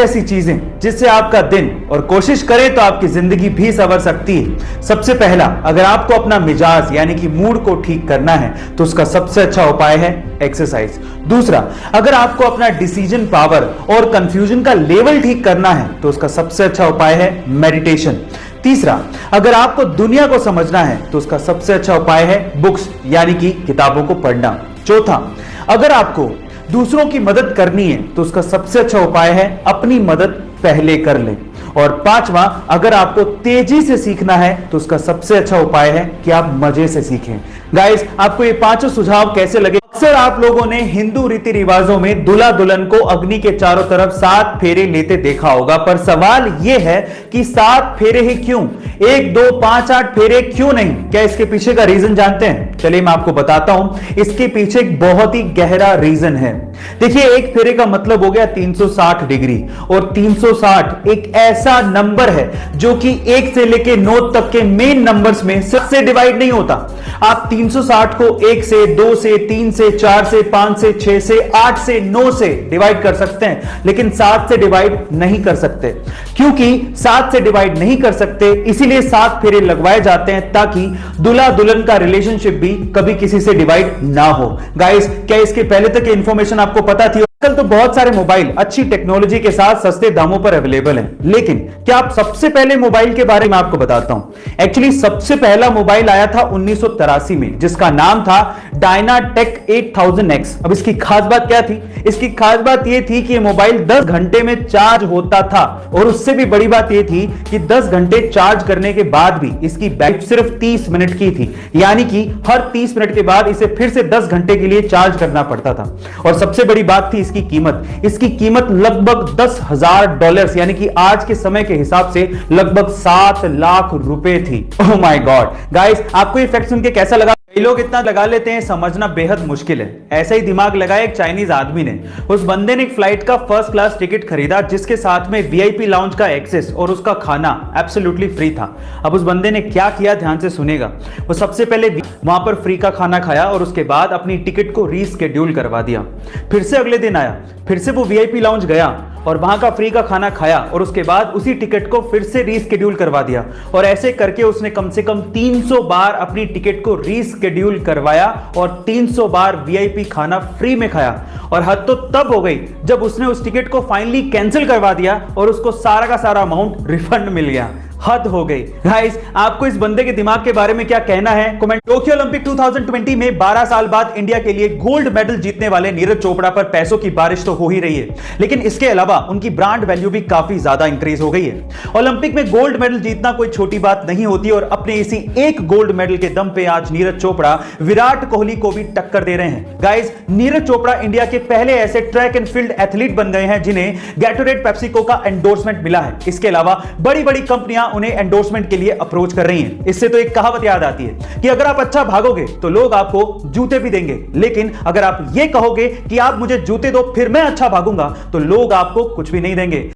ऐसी चीजें जिससे आपका दिन और कोशिश करें तो आपकी जिंदगी भी संवर सकती है। सबसे पहला, अगर आपको अपना मिजाज यानी कि मूड को ठीक करना है तो उसका सबसे अच्छा उपाय है एक्सरसाइज। दूसरा, अगर आपको अपना डिसीजन पावर और कंफ्यूजन का लेवल ठीक करना है तो उसका सबसे अच्छा उपाय है मेडिटेशन। तीसरा, अगर आपको दुनिया को समझना है तो उसका सबसे अच्छा उपाय है बुक्स यानी कि किताबों को पढ़ना। चौथा, अगर आपको दूसरों की मदद करनी है तो उसका सबसे अच्छा उपाय है अपनी मदद पहले कर ले। और पांचवा, अगर आपको तेजी से सीखना है तो उसका सबसे अच्छा उपाय है कि आप मजे से सीखें। गाइस, आपको ये पांचों सुझाव कैसे लगे? अक्सर आप लोगों ने हिंदू रीति रिवाजों में दूल्हा दुल्हन को अग्नि के चारों तरफ 7 फेरे लेते देखा होगा, पर सवाल यह है कि 7 फेरे ही क्यों? 1 2 5 8 फेरे क्यों नहीं? क्या इसके पीछे का रीजन जानते हैं? चलिए मैं आपको बताता हूं। इसके पीछे एक बहुत ही गहरा रीजन है। देखिए, एक फेरे का मतलब हो गया 360 डिग्री, और 360 एक ऐसा नंबर है जो कि 1 से लेके 9 तक के मेन नंबर्स में सबसे डिवाइड नहीं होता। आप 360 को 1 से 2 से 3 से 4 से 5 से 6 से 8 से 9 से डिवाइड कर सकते हैं, लेकिन 7 से डिवाइड नहीं कर सकते। क्योंकि 7 से डिवाइड नहीं कर सकते, इसीलिए 7 फेरे लगवाए जाते हैं ताकि दूल्हा दुल्हन का रिलेशनशिप भी कभी किसी से डिवाइड ना हो। गाइस, क्या इसके पहले तक की इंफॉर्मेशन आपको पता थी? आजकल तो बहुत सारे मोबाइल अच्छी टेक्नोलॉजी के साथ सस्ते दामों पर अवेलेबल हैं, लेकिन क्या आप सबसे पहले मोबाइल के बारे में आपको बताता हूं। एक्चुअली सबसे पहला मोबाइल आया था 1983 में, जिसका नाम था डायनाटेक 8000X। अब इसकी खास बात क्या थी? इसकी खास बात यह थी कि यह मोबाइल 10 घंटे में चार्ज होता था, और उससे भी बड़ी बात यह थी कि 10 घंटे चार्ज करने के बाद भी इसकी बैटरी सिर्फ 30 मिनट की थी, यानी कि हर 30 मिनट के बाद इसे फिर से 10 घंटे के लिए चार्ज करना पड़ता था। और सबसे बड़ी बात थी इसकी कीमत लगभग $10,000 यानी कि आज के समय के हिसाब से लगभग 7 लाख रुपए थी। Oh my God. गाइस, आपको ये फैक्ट सुन के कैसा लगा? कई लोग इतना लगा लेते हैं, समझना बेहद मुश्किल है। ऐसा ही दिमाग लगाया एक चाइनीज आदमी ने। उस बंदे ने एक फ्लाइट का फर्स्ट क्लास टिकट खरीदा, जिसके साथ में वीआईपी लाउंज का एक्सेस और उसका खाना एब्सोल्युटली फ्री था। अब उस बंदे ने क्या किया, ध्यान से सुनेगा। वो सबसे पहले वहां पर फ्री का खाना खाया और उसके बाद अपनी टिकट को रीस्केड्यूल करवा दिया। फिर से अगले दिन आया, फिर से वो वीआईपी लाउंज गया और वहां का फ्री का खाना खाया और उसके बाद उसी टिकट को फिर से रीस्केड्यूल करवा दिया। और ऐसे करके उसने कम से कम 300 बार अपनी टिकट को रीस्केड्यूल करवाया और 300 बार वीआईपी खाना फ्री में खाया। और हद तो तब हो गई जब उसने उस टिकट को फाइनली कैंसिल करवा दिया और उसको सारा का सारा अमाउंट रिफंड मिल गया। हद हो गई। गाइस, आपको इस बंदे के दिमाग के बारे में क्या कहना है? कमेंट। टोक्यो ओलंपिक 2020 में 12 साल बाद इंडिया के लिए गोल्ड मेडल जीतने वाले नीरज चोपड़ा पर पैसों की बारिश तो हो ही रही है, लेकिन इसके अलावा उनकी ब्रांड वैल्यू भी काफी ज्यादा इंक्रीज हो गई है। ओलंपिक में गोल्ड मेडल जीतना कोई छोटी बात नहीं होती, और अपने इसी एक गोल्ड मेडल के दम पे आज नीरज चोपड़ा विराट कोहली को भी टक्कर दे रहे हैं। गाइस, नीरज चोपड़ा इंडिया के पहले ऐसे ट्रैक एंड फील्ड एथलीट बन गए हैं जिन्हें गैटोरेड पेप्सिको का एंडोर्समेंट मिला है। इसके अलावा बड़ी बड़ी कंपनियां उन्हें एंडोर्समेंट के लिए अप्रोच कर रही हैं। इससे तो एक कहावत याद आती है कि अगर आप अच्छा भागोगे तो लोग आपको जूते भी देंगे, लेकिन अगर आप ये कहोगे कि आप मुझे जूते दो फिर मैं अच्छा भागूंगा, तो लोग आपको कुछ भी नहीं देंगे।